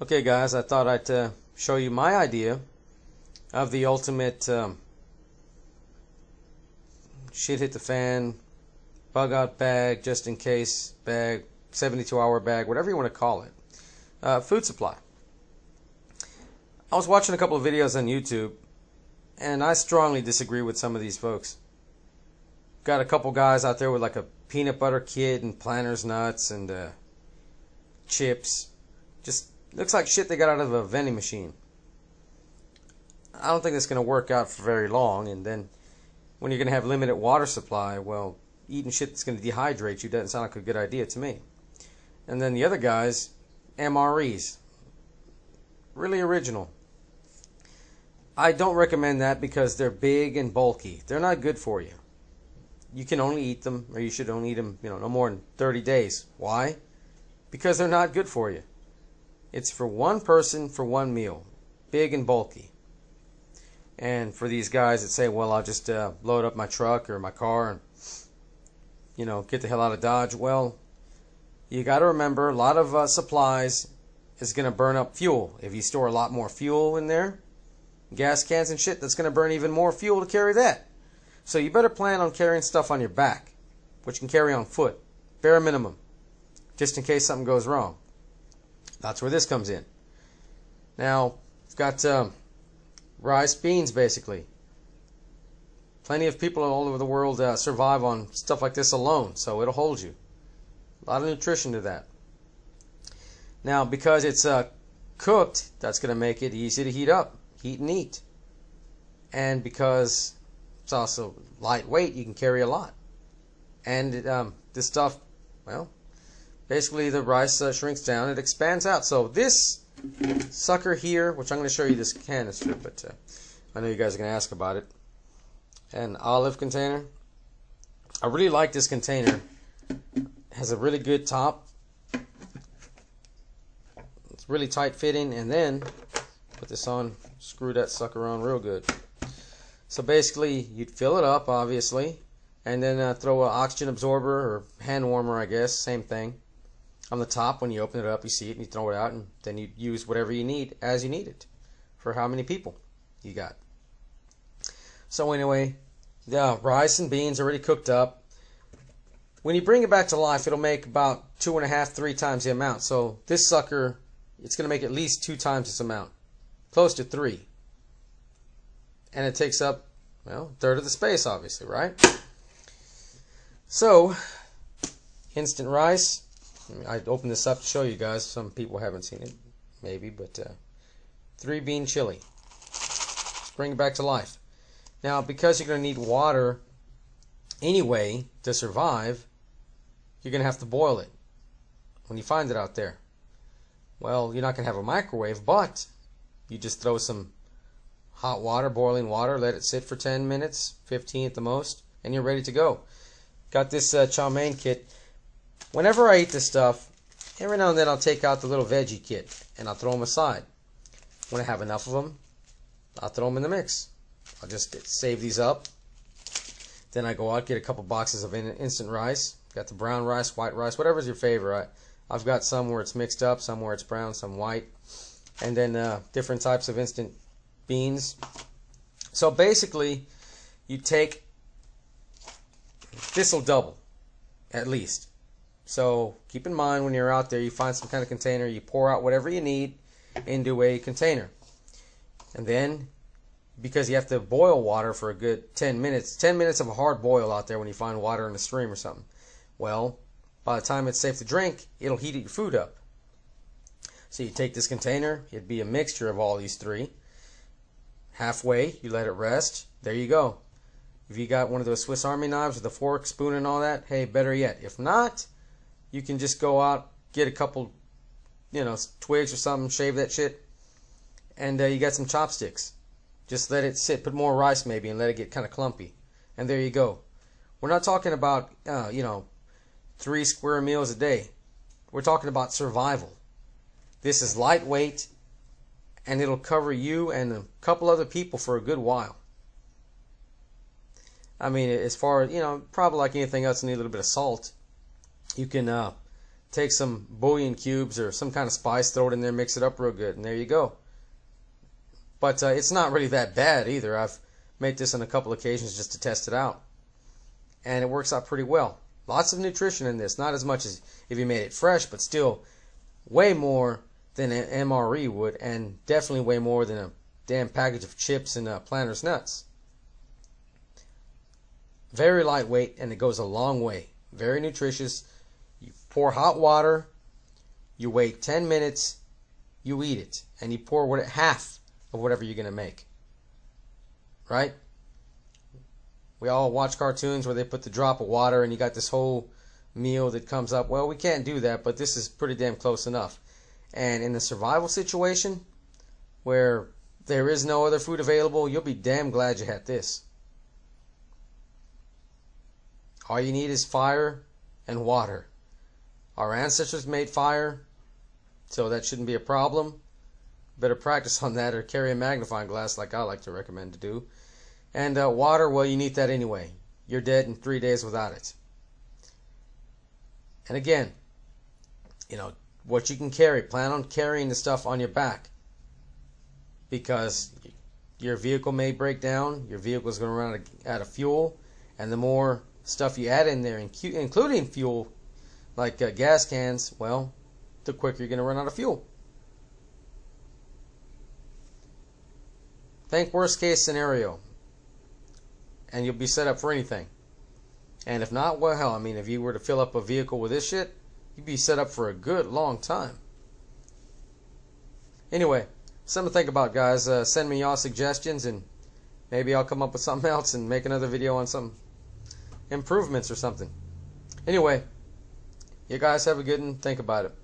Okay guys, I thought I'd show you my idea of the ultimate shit hit the fan, bug out bag, just in case bag, 72-hour bag, whatever you want to call it. Food supply. I was watching a couple of videos on YouTube and I strongly disagree with some of these folks. Got a couple guys out there with like a peanut butter kit and Planters nuts and chips. Just looks like shit they got out of a vending machine. I don't think it's going to work out for very long. And then when you're going to have limited water supply, well, eating shit that's going to dehydrate you doesn't sound like a good idea to me. And then the other guys, MREs. Really original. I don't recommend that because they're big and bulky. They're not good for you. You can only eat them, or you should only eat them, no more than 30 days. Why? Because they're not good for you. It's for one person for one meal. Big and bulky. And for these guys that say, well, I'll just load up my truck or my car and, get the hell out of Dodge. Well, you got to remember, a lot of supplies is going to burn up fuel. If you store a lot more fuel in there, gas cans and shit, that's going to burn even more fuel to carry that. So you better plan on carrying stuff on your back, which you can carry on foot, bare minimum, just in case something goes wrong. That's where this comes in. Now, it's got rice, beans, basically. Plenty of people all over the world survive on stuff like this alone, so it'll hold you. A lot of nutrition to that. Now, because it's cooked, that's going to make it easy to heat up, heat and eat. And because it's also lightweight, you can carry a lot. And this stuff, well, basically the rice shrinks down, it expands out. So this sucker here, which I'm going to show you this canister, but I know you guys are going to ask about it. An olive container. I really like this container. It has a really good top. It's really tight fitting, and then put this on, screw that sucker on real good. So basically, you'd fill it up, obviously, and then throw an oxygen absorber or hand warmer, I guess, same thing. On the top, when you open it up, you see it and you throw it out, and then you use whatever you need as you need it for how many people you got. So anyway, the rice and beans are already cooked up. When you bring it back to life, it'll make about 2.5, 3 times the amount. So this sucker, it's going to make at least 2 times this amount, close to 3. And it takes up, well, a third of the space, obviously, right? So, instant rice. I opened this up to show you guys. Some people haven't seen it, maybe, but 3-bean chili. Just bring it back to life. Now, because you're going to need water anyway to survive, you're going to have to boil it when you find it out there. Well, you're not going to have a microwave, but you just throw some hot water, boiling water, let it sit for 10 minutes, 15 at the most, and you're ready to go. Got this chow mein kit. Whenever I eat this stuff, every now and then I'll take out the little veggie kit and I'll throw them aside. When I have enough of them, I'll throw them in the mix. I'll just save these up. Then I go out, get a couple boxes of instant rice. Got the brown rice, white rice, whatever's your favorite. I've got some where it's mixed up, some where it's brown, some white. And then different types of instant beans. So basically, you take, this will double, at least. So keep in mind when you're out there, you find some kind of container, you pour out whatever you need into a container. And then, because you have to boil water for a good 10 minutes, 10 minutes of a hard boil out there when you find water in a stream or something. Well, by the time it's safe to drink, it'll heat your food up. So you take this container, it'd be a mixture of all these 3. Halfway, you let it rest. There you go. If you got one of those Swiss Army knives with a fork, spoon, and all that, hey, better yet. If not, you can just go out, get a couple, twigs or something, shave that shit, and you got some chopsticks. Just let it sit. Put more rice maybe and let it get kind of clumpy. And there you go. We're not talking about, 3 square meals a day. We're talking about survival. This is lightweight, and it'll cover you and a couple other people for a good while. I mean, as far as, probably like anything else, you need a little bit of salt. You can take some bouillon cubes or some kind of spice, throw it in there, mix it up real good, and there you go. But it's not really that bad either. I've made this on a couple occasions just to test it out, and it works out pretty well. Lots of nutrition in this, not as much as if you made it fresh, but still way more than an MRE would, and definitely way more than a damn package of chips and Planters nuts. Very lightweight, and it goes a long way. Very nutritious. You pour hot water, you wait 10 minutes, you eat it, and you pour half of whatever you're going to make. Right? We all watch cartoons where they put the drop of water and you got this whole meal that comes up. Well, we can't do that, but this is pretty damn close enough. And in the survival situation where there is no other food available, you'll be damn glad you had this. All you need is fire and water. Our ancestors made fire, so that shouldn't be a problem. Better practice on that or carry a magnifying glass like I like to recommend to do. And water, well, you need that anyway. You're dead in 3 days without it. And again, you know, what you can carry, plan on carrying the stuff on your back, because your vehicle may break down, your vehicle is going to run out of fuel, and the more stuff you add in there, including fuel, like gas cans, well, the quicker you're going to run out of fuel. Think worst case scenario, and you'll be set up for anything. And if not, well, hell, I mean, if you were to fill up a vehicle with this shit, you'd be set up for a good long time. Anyway, something to think about, guys. Send me y'all suggestions, and maybe I'll come up with something else and make another video on some improvements or something. Anyway, you guys have a good one. Think about it.